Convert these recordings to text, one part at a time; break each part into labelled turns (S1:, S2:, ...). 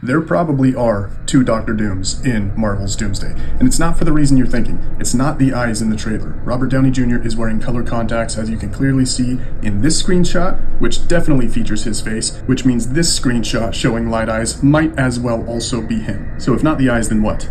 S1: There probably are two Doctor Dooms in Marvel's Doomsday, and it's not for the reason you're thinking. It's not the eyes in the trailer. Robert Downey Jr. is wearing color contacts, as you can clearly see in this screenshot, which definitely features his face, which means this screenshot showing light eyes might as well also be him. So if not the eyes, then what?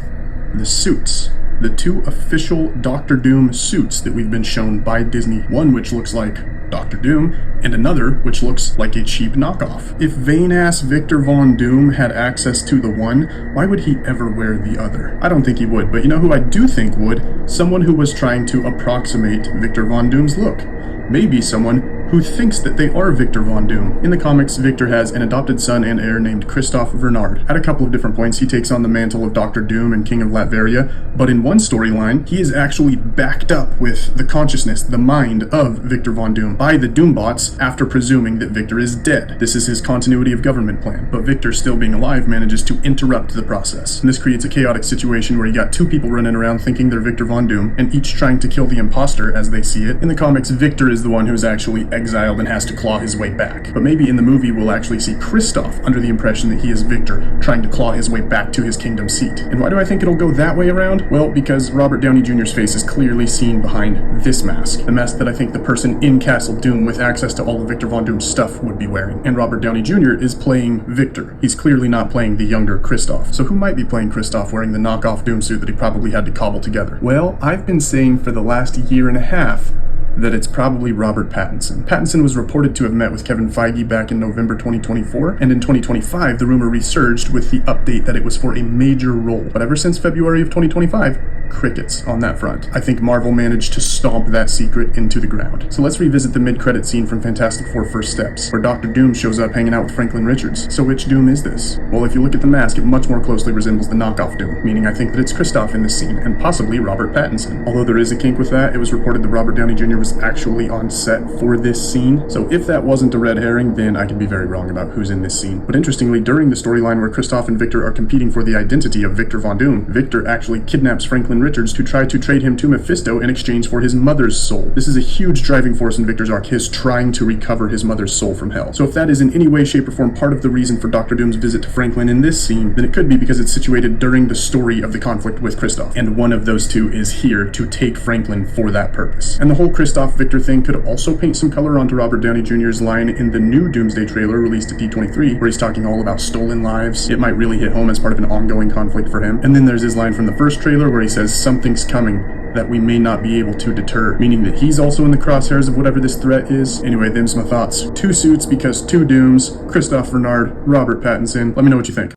S1: The suits. The two official Doctor Doom suits that we've been shown by Disney. One which looks like Doctor Doom, and another which looks like a cheap knockoff. If vain-ass Victor Von Doom had access to the one, why would he ever wear the other? I don't think he would, but you know who I do think would? Someone who was trying to approximate Victor Von Doom's look. Maybe someone who thinks that they are Victor Von Doom. In the comics, Victor has an adopted son and heir named Kristoff Vernard. At a couple of different points, he takes on the mantle of Doctor Doom and King of Latveria, but in one storyline, he is actually backed up with the consciousness, the mind of Victor Von Doom by the Doombots after presuming that Victor is dead. This is his continuity of government plan, but Victor, still being alive, manages to interrupt the process. And this creates a chaotic situation where you got two people running around thinking they're Victor Von Doom, and each trying to kill the imposter as they see it. In the comics, Victor is the one who's actually exiled and has to claw his way back. But maybe in the movie we'll actually see Kristoff under the impression that he is Victor, trying to claw his way back to his kingdom seat. And why do I think it'll go that way around? Well, because Robert Downey Jr.'s face is clearly seen behind this mask. The mask that I think the person in Castle Doom with access to all of Victor Von Doom's stuff would be wearing. And Robert Downey Jr. is playing Victor. He's clearly not playing the younger Kristoff. So who might be playing Kristoff wearing the knockoff Doom suit that he probably had to cobble together? Well, I've been saying for the last year and a half that it's probably Robert Pattinson. Pattinson was reported to have met with Kevin Feige back in November 2024, and in 2025, the rumor resurged with the update that it was for a major role. But ever since February of 2025, crickets on that front. I think Marvel managed to stomp that secret into the ground. So let's revisit the mid-credit scene from Fantastic Four First Steps, where Dr. Doom shows up hanging out with Franklin Richards. So which Doom is this? Well, if you look at the mask, it much more closely resembles the knockoff Doom, meaning I think that it's Kristoff in this scene, and possibly Robert Pattinson. Although there is a kink with that, it was reported that Robert Downey Jr. was actually on set for this scene. So if that wasn't a red herring, then I could be very wrong about who's in this scene. But interestingly, during the storyline where Kristoff and Victor are competing for the identity of Victor Von Doom, Victor actually kidnaps Franklin Richards to try to trade him to Mephisto in exchange for his mother's soul. This is a huge driving force in Victor's arc, his trying to recover his mother's soul from hell. So if that is in any way, shape, or form part of the reason for Dr. Doom's visit to Franklin in this scene, then it could be because it's situated during the story of the conflict with Kristoff, and one of those two is here to take Franklin for that purpose. And the whole Kristoff-Victor thing could also paint some color onto Robert Downey Jr.'s line in the new Doomsday trailer released at D23, where he's talking all about stolen lives. It might really hit home as part of an ongoing conflict for him. And then there's his line from the first trailer where he says, "Something's coming that we may not be able to deter," meaning that he's also in the crosshairs of whatever this threat is. Anyway, them's my thoughts. Two suits because two Dooms, Kristoff Vernard, Robert Pattinson. Let me know what you think.